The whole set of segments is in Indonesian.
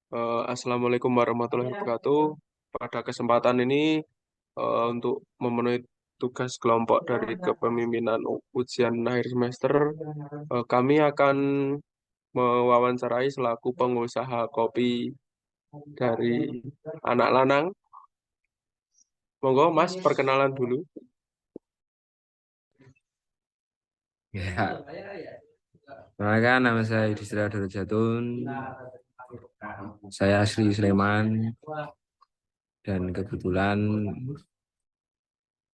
Assalamualaikum warahmatullahi wabarakatuh. Pada kesempatan ini, untuk memenuhi tugas kelompok dari kepemimpinan ujian akhir semester, kami akan mewawancarai selaku pengusaha kopi dari anak lanang. Monggo Mas perkenalan dulu. Ya, perkenalkan nama saya Yudhistira Doro Jatun. Saya asli Sleman dan kebetulan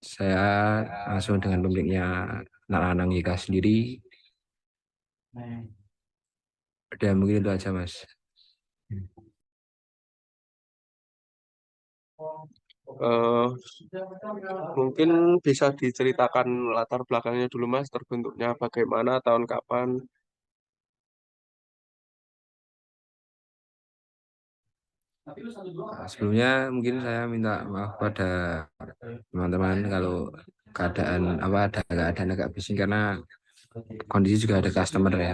saya langsung dengan pemiliknya Nak Lanang YK sendiri. Dan mungkin itu aja, Mas. Eh, Mungkin bisa diceritakan latar belakangnya dulu Mas, terbentuknya bagaimana, tahun kapan. Sebelumnya mungkin saya minta maaf pada teman-teman kalau ada keadaan agak bising karena kondisi juga ada customer ya.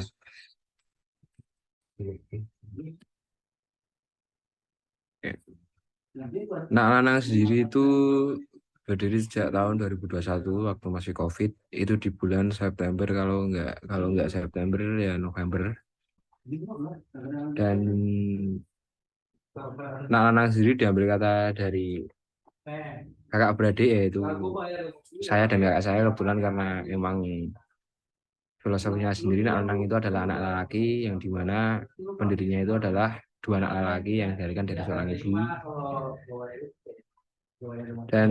Nak Lanang sendiri itu berdiri sejak tahun 2021 waktu masih COVID, itu di bulan September, kalau nggak September ya November. Dan Nak Lanang sendiri diambil kata dari kakak beradik, yaitu saya dan kakak saya, kebetulan karena memang filosofinya sendiri Nak Lanang itu adalah anak laki yang dimana pendirinya itu adalah dua anak laki yang dilahirkan dari seorang ibu. Dan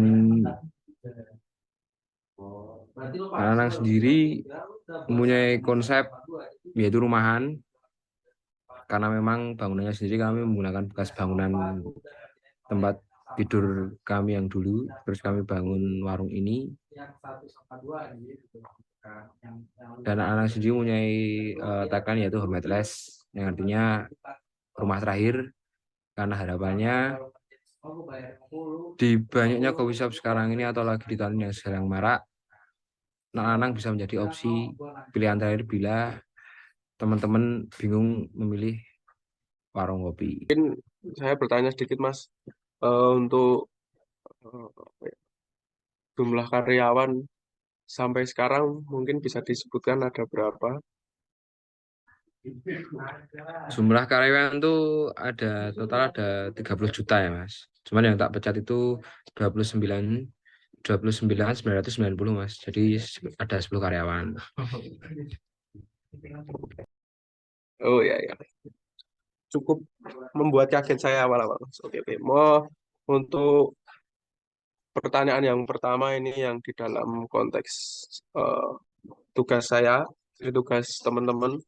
Anang sendiri mempunyai konsep yaitu rumahan, karena memang bangunannya sendiri kami menggunakan bekas bangunan tempat tidur kami yang dulu, terus kami bangun warung ini. Dan anak sendiri mempunyai tagline yaitu Hormatless, yang artinya rumah terakhir, karena harapannya di banyaknya coffee shop sekarang ini atau lagi di tahun yang sedang marak, Anang bisa menjadi opsi pilihan terakhir bila teman-teman bingung memilih warung kopi. Saya bertanya sedikit Mas, untuk apa ya, jumlah karyawan sampai sekarang mungkin bisa disebutkan ada berapa? Jumlah karyawan tuh total ada 30 juta ya, Mas. Cuman yang tak pecat itu 29 29.990, Mas. Jadi ada 10 karyawan. Oh ya ya, cukup membuat kaget saya awal-awal Mas. Oke oke. Mau untuk pertanyaan yang pertama ini yang di dalam konteks eh, tugas saya, ini tugas teman-teman.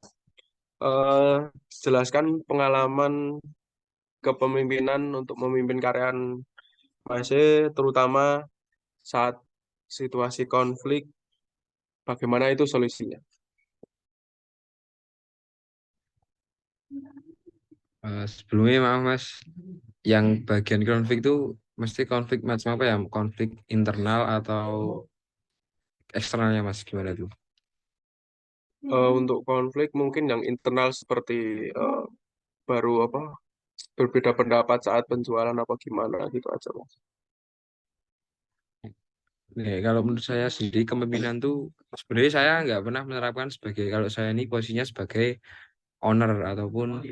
eh Jelaskan pengalaman kepemimpinan untuk memimpin karyawan masih terutama saat situasi konflik, bagaimana itu solusinya? Sebelumnya maaf, Mas, yang bagian konflik itu mesti konflik macam apa ya? Konflik internal atau eksternalnya, Mas? Gimana tuh? Untuk konflik mungkin yang internal seperti eh, baru apa berbeda pendapat saat penjualan apa gimana gitu aja Mas. Kalau menurut saya sendiri kepemimpinan tuh sebenarnya saya nggak pernah menerapkan sebagai, kalau saya ini posisinya sebagai owner ataupun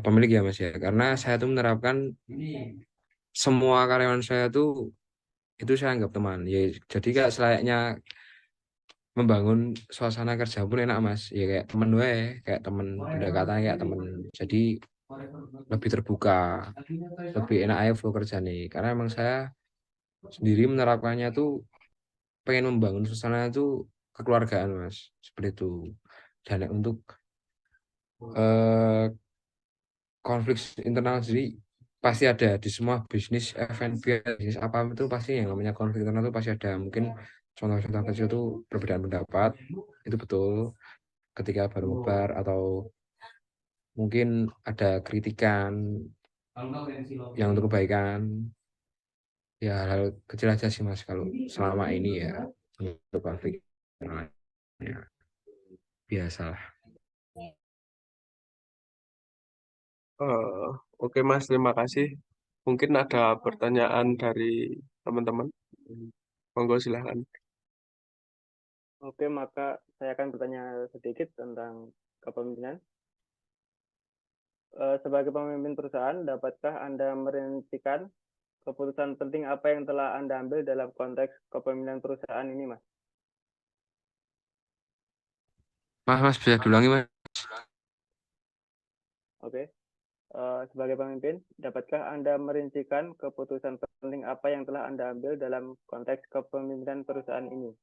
pemilik ya, Mas ya, karena saya tuh menerapkan semua karyawan saya tuh itu saya anggap teman ya. Jadi kayak selayaknya membangun suasana kerja pun enak, Mas, ya kayak temen, kayak temen, pendekatannya kayak temen. Jadi lebih terbuka, lebih enak aja flow kerja nih, karena emang saya sendiri menerapkannya tuh pengen membangun suasana itu kekeluargaan, Mas, seperti itu. Dan untuk eh, konflik internal sendiri pasti ada di semua bisnis F&B, bisnis apa itu pasti yang namanya konflik internal itu pasti ada. Mungkin contoh-contoh kecil itu perbedaan pendapat, itu betul, ketika baru ngebar, atau mungkin ada kritikan yang untuk kebaikan, ya hal kecil aja sih, Mas, kalau selama ini ya. Untuk konflik internal ya biasalah. Eh, oke Mas, terima kasih. Mungkin ada pertanyaan dari teman-teman. Monggo silahkan. Oke, maka saya akan bertanya sedikit tentang kepemimpinan. Sebagai pemimpin perusahaan, dapatkah Anda merincikan keputusan penting apa yang telah Anda ambil dalam konteks kepemimpinan perusahaan ini, Mas? Mas bisa diulangi mas. Oke. Sebagai pemimpin, dapatkah Anda merincikan keputusan penting apa yang telah Anda ambil dalam konteks kepemimpinan perusahaan ini?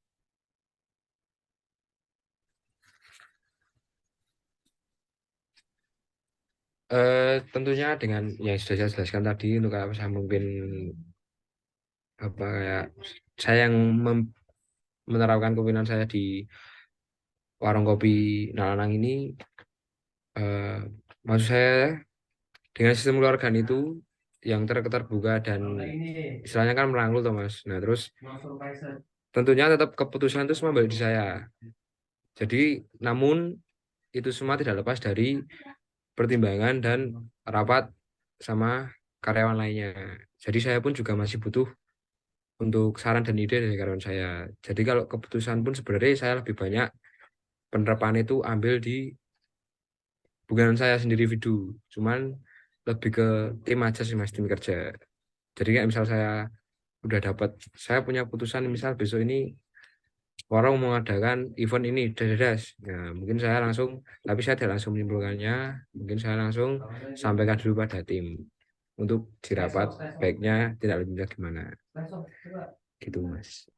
Tentunya dengan yang sudah saya jelaskan tadi untuk apa saya mungkin apa kayak saya yang menerapkan kepemimpinan saya di warung kopi Nalanang ini, eh, maksud saya dengan sistem keluargaan itu yang terbuka dan istilahnya kan merangkul tuh mas. Nah terus tentunya tetap keputusan itu semua balik di saya. Jadi namun itu semua tidak lepas dari pertimbangan dan rapat sama karyawan lainnya. Jadi saya pun juga masih butuh untuk saran dan ide dari karyawan saya. Jadi kalau keputusan pun sebenarnya saya lebih banyak penerapan itu ambil di bukan saya sendiri individu, cuman lebih ke tim aja sih mas, tim kerja. Jadi kayak misal saya udah dapat, saya punya putusan misal besok ini orang mau mengadakan event ini, das. Nah, mungkin saya langsung, tapi saya tidak langsung menyimpulkannya, mungkin saya langsung sampaikan dulu pada tim untuk dirapat baiknya tidak lebih gimana, gitu mas.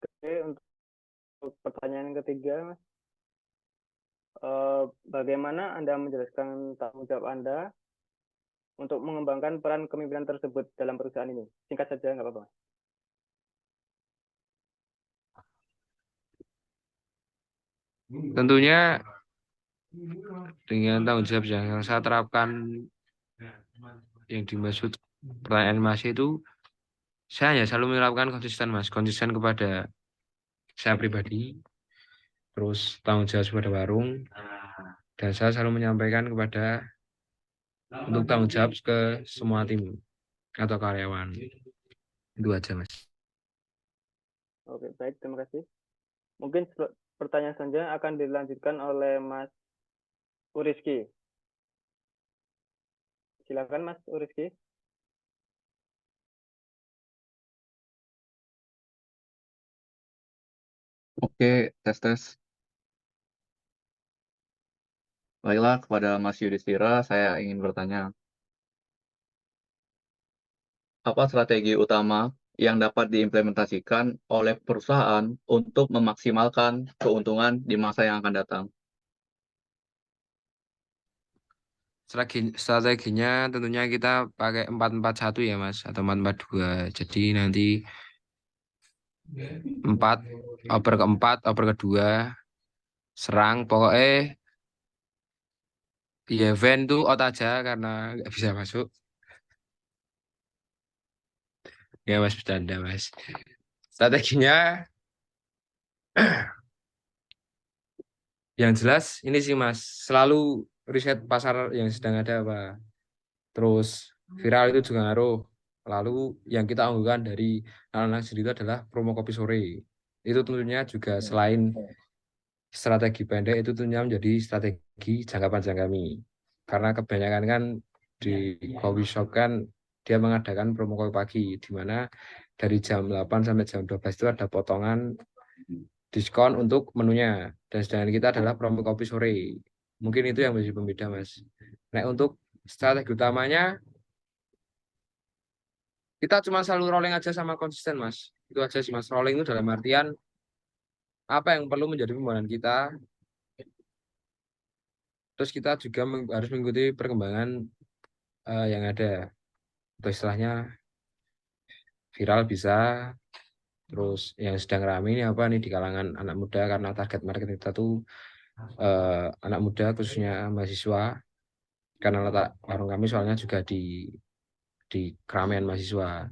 Oke, untuk pertanyaan yang ketiga, Mas. Bagaimana Anda menjelaskan tanggung jawab Anda untuk mengembangkan peran kepemimpinan tersebut dalam perusahaan ini? Singkat saja, nggak apa-apa. Tentunya dengan tanggung jawab yang saya terapkan yang dimaksud pertanyaan mas itu, saya hanya selalu melakukan konsisten mas, konsisten kepada saya pribadi, terus tanggung jawab kepada warung, dan saya selalu menyampaikan kepada untuk tanggung jawab ke semua tim atau karyawan. Itu aja mas. Oke, baik, terima kasih. Mungkin pertanyaan selanjutnya akan dilanjutkan oleh Mas Uriski. Silakan Mas Uriski. Oke, tes tes. Baiklah, kepada Mas Yudhistira, saya ingin bertanya, apa strategi utama yang dapat diimplementasikan oleh perusahaan untuk memaksimalkan keuntungan di masa yang akan datang? Strateginya tentunya kita pakai 4-4-1 ya mas, atau 4-4-2. Jadi nanti 4 oper keempat, oper kedua, serang. Pokoknya di event tuh out aja karena nggak bisa masuk. Ya mas, bercanda mas. Strateginya yang jelas ini sih mas, selalu riset pasar yang sedang ada apa. Terus viral itu juga ngaruh. Lalu yang kita unggulkan dari anak-anak sendiri itu adalah promo kopi sore. Itu tentunya juga selain strategi pendek itu tentunya menjadi strategi jangka panjang kami. Karena kebanyakan kan di coffee shop kan dia mengadakan promo kopi pagi di mana dari jam 8 sampai jam 12 itu ada potongan diskon untuk menunya. Dan sedangkan kita adalah promo kopi sore. Mungkin itu yang menjadi pembeda, Mas. Nah, untuk strategi utamanya kita cuma selalu rolling aja sama konsisten, Mas. Itu aja sih, Mas. Rolling itu dalam artian apa yang perlu menjadi pembangunan kita. Terus kita juga harus mengikuti perkembangan yang ada. Atau istilahnya viral bisa, terus yang sedang ramai ini apa nih di kalangan anak muda karena target market kita tuh anak muda khususnya mahasiswa karena letak warung kami soalnya juga di keramaian mahasiswa.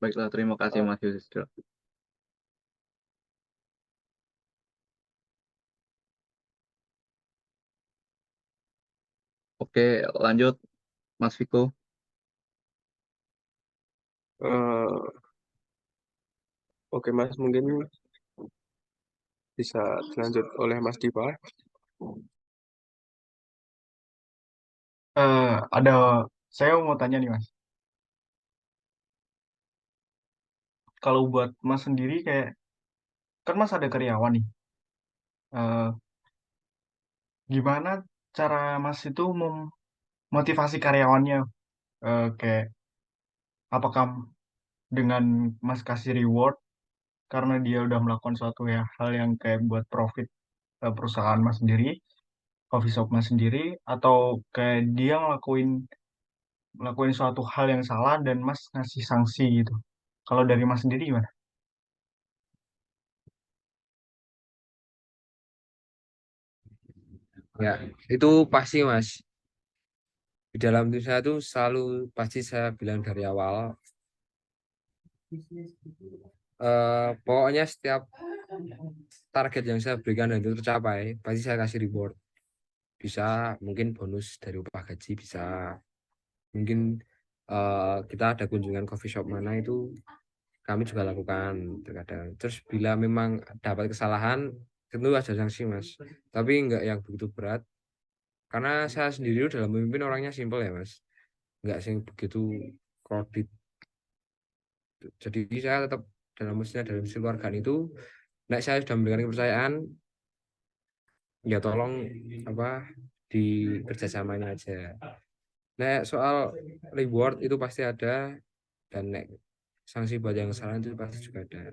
Baiklah, terima kasih Oh, Mas Yudhistira. Oke, lanjut Mas Viko. Eh, oke Mas, mungkin bisa dilanjut oleh Mas Dipa. Ada, saya mau tanya nih Mas. Kalau buat Mas sendiri kayak, kan Mas ada karyawan nih. Eh, Gimana cara Mas itu memotivasi karyawannya? Kayak, apakah dengan Mas kasih reward karena dia udah melakukan suatu ya hal yang kayak buat profit perusahaan Mas sendiri, coffee shop Mas sendiri, atau kayak dia ngelakuin suatu hal yang salah dan Mas ngasih sanksi gitu. Kalau dari Mas sendiri gimana? Ya, itu pasti Mas. Di dalam tim saya tuh selalu pasti saya bilang dari awal, pokoknya setiap target yang saya berikan dan itu tercapai, pasti saya kasih reward. Bisa mungkin bonus dari upah gaji, bisa mungkin kita ada kunjungan coffee shop mana itu kami juga lakukan terkadang. Terus bila memang dapat kesalahan, tentu ada sanksi Mas. Tapi enggak yang begitu berat. Karena saya sendiri dalam memimpin orangnya simpel ya Mas. Enggak sih begitu kredit. Jadi saya tetap dalam sisi keluargaan itu, nek saya sudah memberikan kepercayaan, ya tolong apa di kerjasamanya aja. Nek soal reward itu pasti ada, dan nek sanksi buat yang salah itu pasti juga ada.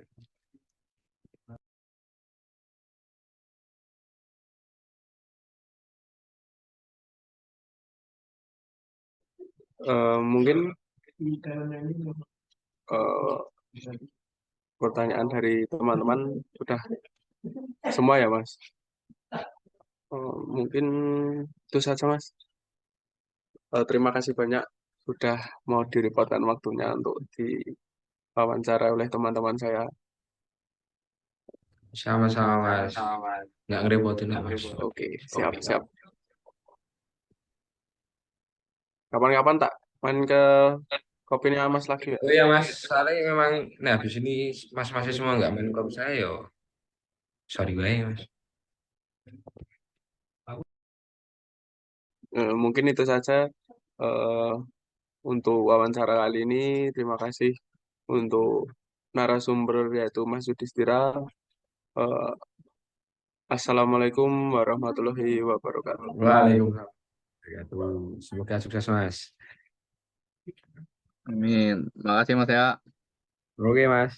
Mungkin eh, pertanyaan dari teman-teman sudah semua ya Mas. Mungkin itu saja Mas. Terima kasih banyak sudah mau direpotkan waktunya untuk diwawancara oleh teman-teman saya. Sama-sama Mas. Nggak ngerepotin lah Mas. Oke, siap, siap. Kapan-kapan tak main ke kopinya Mas lagi ya? Oh iya Mas, soalnya memang nah habis ini mas-masnya semua nggak main kopi saya yo. Sorry banget Mas. Mungkin itu saja eh, untuk wawancara kali ini. Terima kasih untuk narasumber yaitu Mas Yudhistira. Eh, Assalamualaikum warahmatullahi wabarakatuh. Waalaikumsalam. Semoga sukses Mas. Amin. Makasih Mas ya. Oke Mas,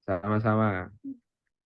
sama-sama.